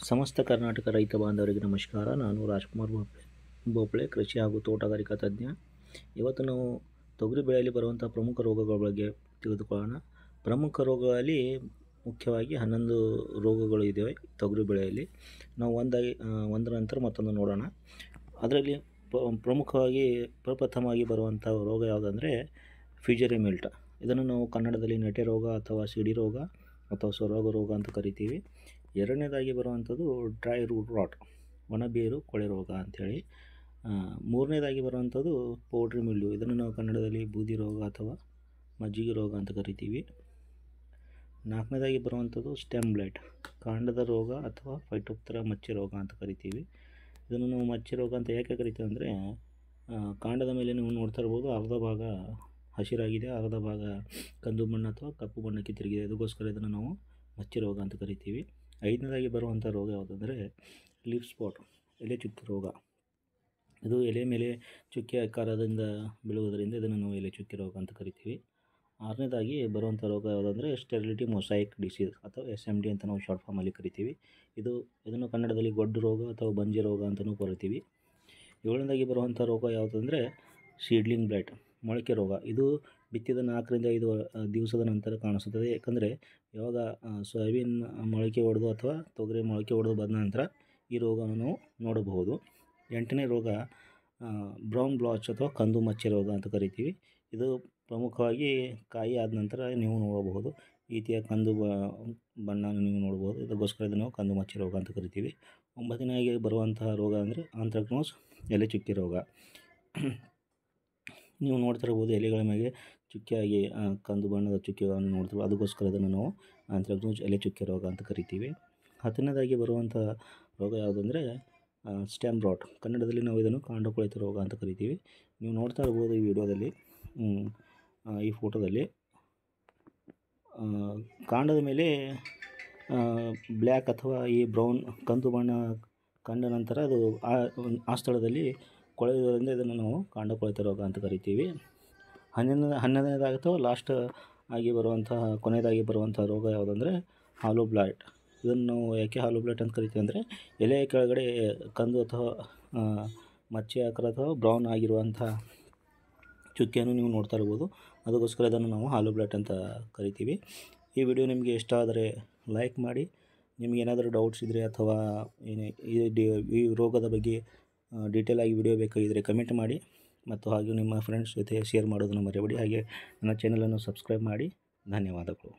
ಸಮಸ್ತ ಕರ್ನಾಟಕ ರೈತ ಬಾಂಧವರಿಗೆ ನಮಸ್ಕಾರ. ನಾನು ರಾಜ್ಕುಮಾರ್ ಬೋಪಳೆ, ಕೃಷಿ ಹಾಗೂ ತೋಟಗಾರಿಕಾ ತಜ್ಞ. ಇವತ್ತು ನಾವು ತೊಗರಿ ಬೆಳೆಯಲ್ಲಿ ಬರುವಂಥ ಪ್ರಮುಖ ರೋಗಗಳ ಬಗ್ಗೆ ತಿಳಿದುಕೊಳ್ಳೋಣ. ಪ್ರಮುಖ ರೋಗಗಳಲ್ಲಿ ಮುಖ್ಯವಾಗಿ 11 ರೋಗಗಳು ಇದ್ದಾವೆ ತೊಗರಿ ಬೆಳೆಯಲ್ಲಿ. ನಾವು ಒಂದರ ನಂತರ ಮತ್ತೊಂದು ನೋಡೋಣ. ಅದರಲ್ಲಿ ಪ್ರಮುಖವಾಗಿ ಪ್ರಪ್ರಥಮವಾಗಿ ಬರುವಂಥ ರೋಗ ಯಾವುದಂದರೆ ಫ್ಯೂಜರಿ ಮಿಲ್ಟ್. ಇದನ್ನು ನಾವು ಕನ್ನಡದಲ್ಲಿ ನೆಟೆ ರೋಗ ಅಥವಾ ಸಿಡಿ ರೋಗ ಅಥವಾ ಸೊರಗ ರೋಗ ಅಂತ ಕರಿತೀವಿ. ಎರಡನೇದಾಗಿ ಬರುವಂಥದ್ದು ಡ್ರೈ ರೂಟ್ ರಾಟ್, ಒಣಬೇರು ಕೊಳೆ ರೋಗ ಅಂಥೇಳಿ. ಮೂರನೇದಾಗಿ ಬರುವಂಥದ್ದು ಪೌಡ್ರಿ ಮಿಲ್ಡ್ಯೂ. ಇದನ್ನು ನಾವು ಕನ್ನಡದಲ್ಲಿ ಬೂದಿ ರೋಗ ಅಥವಾ ಮಜ್ಜಿಗೆ ರೋಗ ಅಂತ ಕರಿತೀವಿ. ನಾಲ್ಕನೇದಾಗಿ ಬರುವಂಥದ್ದು ಸ್ಟೆಮ್ ಬ್ಲೈಟ್, ಕಾಂಡದ ರೋಗ ಅಥವಾ ಫೈಟೋಪ್ತರಾ ಮಚ್ಚೆ ರೋಗ ಅಂತ ಕರಿತೀವಿ. ಇದನ್ನು ನಾವು ಮಚ್ಚೆ ರೋಗ ಅಂತ ಯಾಕೆ ಕರಿತೀವಿ ಅಂದರೆ, ಕಾಂಡದ ಮೇಲೆ ನೀವು ನೋಡ್ತಾ ಇರ್ಬೋದು, ಅರ್ಧ ಭಾಗ ಹಸಿರಾಗಿದೆ, ಅರ್ಧ ಭಾಗ ಕಂದು ಬಣ್ಣ ಅಥವಾ ಕಪ್ಪು ಬಣ್ಣಕ್ಕೆ ತಿರುಗಿದೆ. ಅದಕ್ಕೋಸ್ಕರ ಇದನ್ನು ನಾವು ಮಚ್ಚೆ ರೋಗ ಅಂತ ಕರಿತೀವಿ. ಐದನೇದಾಗಿ ಬರುವಂಥ ರೋಗ ಯಾವುದಂದರೆ ಲೀಫ್ ಸ್ಪಾಟ್, ಎಲೆ ಚುಕ್ಕಿ ರೋಗ. ಇದು ಎಲೆ ಮೇಲೆ ಚುಕ್ಕೆ ಆಕಾರದಿಂದ ಬೀಳುವುದರಿಂದ ಇದನ್ನು ನಾವು ಎಲೆ ಚುಕ್ಕಿ ರೋಗ ಅಂತ ಕರಿತೀವಿ. ಆರನೇದಾಗಿ ಬರುವಂಥ ರೋಗ ಯಾವುದಂದರೆ ಸ್ಟೆರಿಲಿಟಿ ಮೊಸೈಕ್ ಡಿಸೀಸ್ ಅಥವಾ SMD ಅಂತ ನಾವು ಶಾರ್ಟ್ ಫಾರ್ಮಲ್ಲಿ ಕರಿತೀವಿ. ಇದನ್ನು ಕನ್ನಡದಲ್ಲಿ ಗೊಡ್ಡು ರೋಗ ಅಥವಾ ಬಂಜೆ ರೋಗ ಅಂತಲೂ ಕರಿತೀವಿ. ಏಳನೇದಾಗಿ ಬರುವಂಥ ರೋಗ ಯಾವುದಂದರೆ ಸೀಡ್ಲಿಂಗ್ ಬ್ಲೈಟ್, ಮೊಳಕೆ ರೋಗ. ಇದು ಬಿತ್ತಿದ 4 ರಿಂದ 5 ದಿವಸದ ನಂತರ ಕಾಣಿಸುತ್ತದೆ. ಯಾಕಂದರೆ ಯಾವಾಗ ಸೋಯಾಬೀನ್ ಮೊಳಕೆ ಹೊಡೆದು ಅಥವಾ ತೊಗರಿ ಮೊಳಕೆ ಹೊಡೆದು ಬಂದ ನಂತರ ಈ ರೋಗವನ್ನು ನಾವು ನೋಡಬಹುದು. 8ನೇ ರೋಗ ಬ್ರೌನ್ ಬ್ಲಾಚ್ ಅಥವಾ ಕಂದು ಮಚ್ಚೆ ರೋಗ ಅಂತ ಕರಿತೀವಿ. ಇದು ಪ್ರಮುಖವಾಗಿ ಕಾಯಿ ಆದ ನಂತರ ನೀವು ನೋಡಬಹುದು, ಈ ರೀತಿಯ ಕಂದು ಬಣ್ಣ ನೀವು ನೋಡ್ಬೋದು. ಇದಕ್ಕೋಸ್ಕರ ಇದನ್ನು ನಾವು ಕಂದು ಮಚ್ಚೆ ರೋಗ ಅಂತ ಕರಿತೀವಿ. 9ನೇದಾಗಿ ಬರುವಂತಹ ರೋಗ ಅಂದರೆ ಆಂಥ್ರಾಕ್ನೋಸ್, ಎಲೆ ಚುಕ್ಕಿ ರೋಗ. ನೀವು ನೋಡ್ತಾ ಇರ್ಬೋದು, ಎಲೆಗಳ ಮೇಲೆ ಚುಕ್ಕಿಯಾಗಿ ಕಂದು ಬಣ್ಣದ ಚುಕ್ಕಿಗಳನ್ನು ನೋಡ್ತೀವಿ. ಅದಕ್ಕೋಸ್ಕರ ಇದನ್ನು ನಾವು ಆಂಥ್ರಾಕ್ನೋಸ್ ಎಲೆ ಚುಕ್ಕಿ ರೋಗ ಅಂತ ಕರಿತೀವಿ. 10ನೇದಾಗಿ ಬರುವಂಥ ರೋಗ ಯಾವುದಂದರೆ ಸ್ಟೆಮ್ ರಾಟ್. ಕನ್ನಡದಲ್ಲಿ ನಾವು ಇದನ್ನು ಕಾಂಡ ಕೊಳೆತ ರೋಗ ಅಂತ ಕರಿತೀವಿ. ನೀವು ನೋಡ್ತಾ ಇರ್ಬೋದು ಈ ವಿಡಿಯೋದಲ್ಲಿ, ಈ ಫೋಟೋದಲ್ಲಿ ಕಾಂಡದ ಮೇಲೆ ಬ್ಲ್ಯಾಕ್ ಅಥವಾ ಈ ಬ್ರೌನ್ ಕಂದು ಬಣ್ಣ ಕಂಡ ನಂತರ ಅದು ಆ ಸ್ಥಳದಲ್ಲಿ ಕೊಳೆಯುವುದರಿಂದ ಇದನ್ನು ನಾವು ಕಾಂಡ ಕೊಳೆತ ರೋಗ ಅಂತ ಕರಿತೀವಿ. 11ನೇದಾಗಿ ಅಥವಾ ಲಾಸ್ಟ್ ಆಗಿ ಬರುವಂತಹ ಕೊನೆಯದಾಗಿ ಬರುವಂಥ ರೋಗ ಯಾವುದಂದರೆ ಹಾಲೋ ಬ್ಲೈಟ್. ಇದನ್ನು ನಾವು ಯಾಕೆ ಹಾಲೋ ಬ್ಲೈಟ್ ಅಂತ ಕರಿತೀವಿ ಅಂದರೆ, ಎಲೆಯ ಕೆಳಗಡೆ ಕಂದು ಅಥವಾ ಮಚ್ಚೆ ಆಕಾರ ಅಥವಾ ಬ್ರೌನ್ ಆಗಿರುವಂಥ ಚುಕ್ಕಿಯನ್ನು ನೀವು ನೋಡ್ತಾ ಇರ್ಬೋದು. ಅದಕ್ಕೋಸ್ಕರ ಇದನ್ನು ನಾವು ಹಾಲೋ ಬ್ಲೈಟ್ ಅಂತ ಕರಿತೀವಿ. ಈ ವಿಡಿಯೋ ನಿಮಗೆ ಇಷ್ಟ ಆದರೆ ಲೈಕ್ ಮಾಡಿ. ನಿಮಗೆ ಏನಾದರೂ ಡೌಟ್ಸ್ ಇದ್ದರೆ ಅಥವಾ ಈ ರೋಗದ ಬಗ್ಗೆ ಡೀಟೇಲ್ ಆಗಿ ವಿಡಿಯೋ ಬೇಕಾಗಿದ್ದರೆ ಕಮೆಂಟ್ ಮಾಡಿ, ಮತ್ತು ಹಾಗೆ ನಿಮ್ಮ ಫ್ರೆಂಡ್ಸ್ ಜೊತೆ ಶೇರ್ ಮಾಡೋದನ್ನು ಮರೆಯಬೇಡಿ. ಹಾಗೆ ನನ್ನ ಚಾನಲನ್ನು ಸಬ್ಸ್ಕ್ರೈಬ್ ಮಾಡಿ. ಧನ್ಯವಾದಗಳು.